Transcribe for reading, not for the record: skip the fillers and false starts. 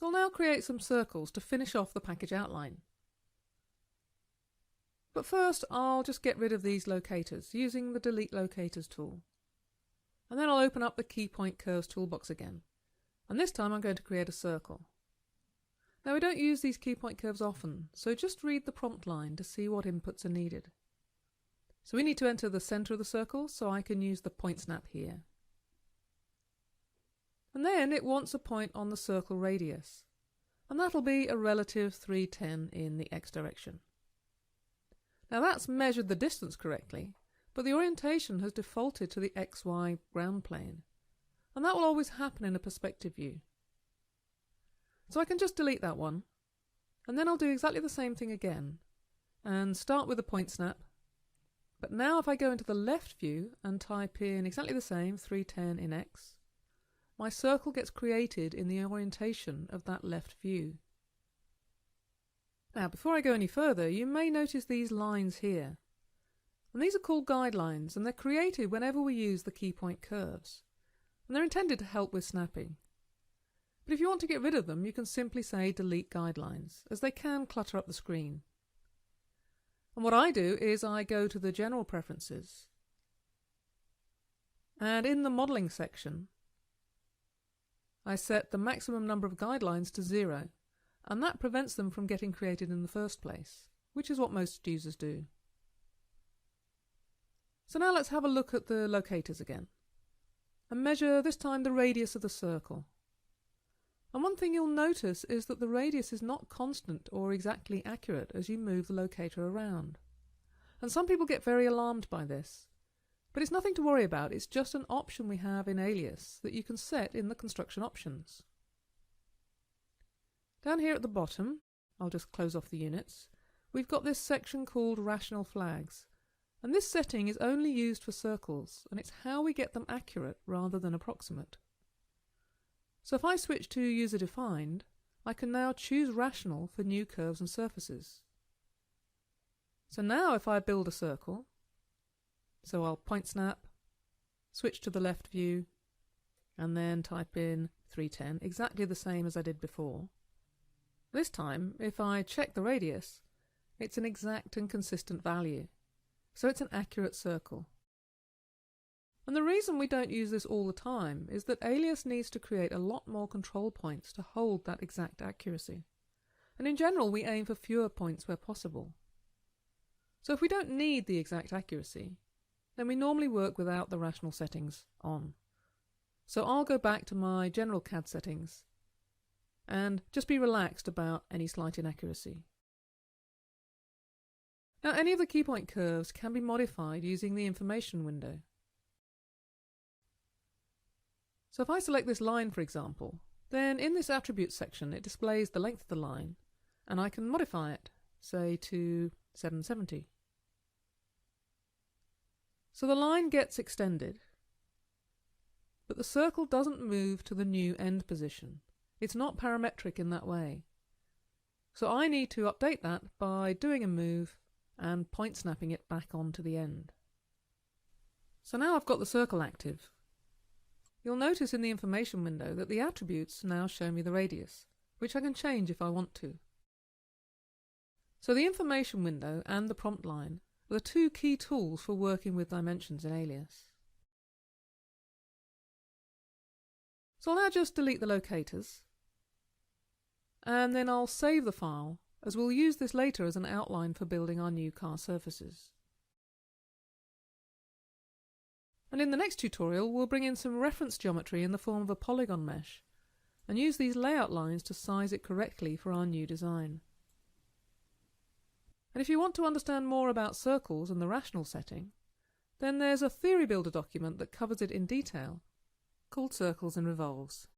So I'll now create some circles to finish off the package outline. But first I'll just get rid of these locators using the Delete Locators tool. And then I'll open up the Key Point Curves toolbox again. And this time I'm going to create a circle. Now we don't use these key point curves often, so just read the prompt line to see what inputs are needed. So we need to enter the center of the circle, so I can use the point snap here. And then it wants a point on the circle radius, and that'll be a relative 310 in the x direction. Now that's measured the distance correctly, but the orientation has defaulted to the XY ground plane, and that will always happen in a perspective view. So I can just delete that one, and then I'll do exactly the same thing again, and start with the point snap. But now if I go into the left view and type in exactly the same, 310 in x, my circle gets created in the orientation of that left view. Now before I go any further, you may notice these lines here. And these are called guidelines, and they're created whenever we use the key point curves. And they're intended to help with snapping. But if you want to get rid of them, you can simply say delete guidelines, as they can clutter up the screen. And what I do is I go to the General Preferences, and in the Modeling section, I set the maximum number of guidelines to 0, and that prevents them from getting created in the first place, which is what most users do. So now let's have a look at the locators again, and measure this time the radius of the circle. And one thing you'll notice is that the radius is not constant or exactly accurate as you move the locator around. And some people get very alarmed by this. But it's nothing to worry about, it's just an option we have in Alias that you can set in the construction options. Down here at the bottom, I'll just close off the units, we've got this section called Rational Flags. And this setting is only used for circles, and it's how we get them accurate rather than approximate. So if I switch to User Defined, I can now choose Rational for new curves and surfaces. So now if I build a circle, so I'll point snap, switch to the left view, and then type in 310, exactly the same as I did before. This time, if I check the radius, it's an exact and consistent value. So it's an accurate circle. And the reason we don't use this all the time is that Alias needs to create a lot more control points to hold that exact accuracy. And in general, we aim for fewer points where possible. So if we don't need the exact accuracy, then we normally work without the rational settings on. So I'll go back to my general CAD settings and just be relaxed about any slight inaccuracy. Now any of the key point curves can be modified using the information window. So if I select this line, for example, then in this attributes section it displays the length of the line, and I can modify it, say to 770. So the line gets extended, but the circle doesn't move to the new end position. It's not parametric in that way. So I need to update that by doing a move and point snapping it back onto the end. So now I've got the circle active. You'll notice in the information window that the attributes now show me the radius, which I can change if I want to. So the information window and the prompt line are the two key tools for working with dimensions in Alias. So I'll now just delete the locators, and then I'll save the file, as we'll use this later as an outline for building our new car surfaces. And in the next tutorial, we'll bring in some reference geometry in the form of a polygon mesh, and use these layout lines to size it correctly for our new design. And if you want to understand more about circles and the rational setting, then there's a Theory Builder document that covers it in detail, called Circles and Revolves.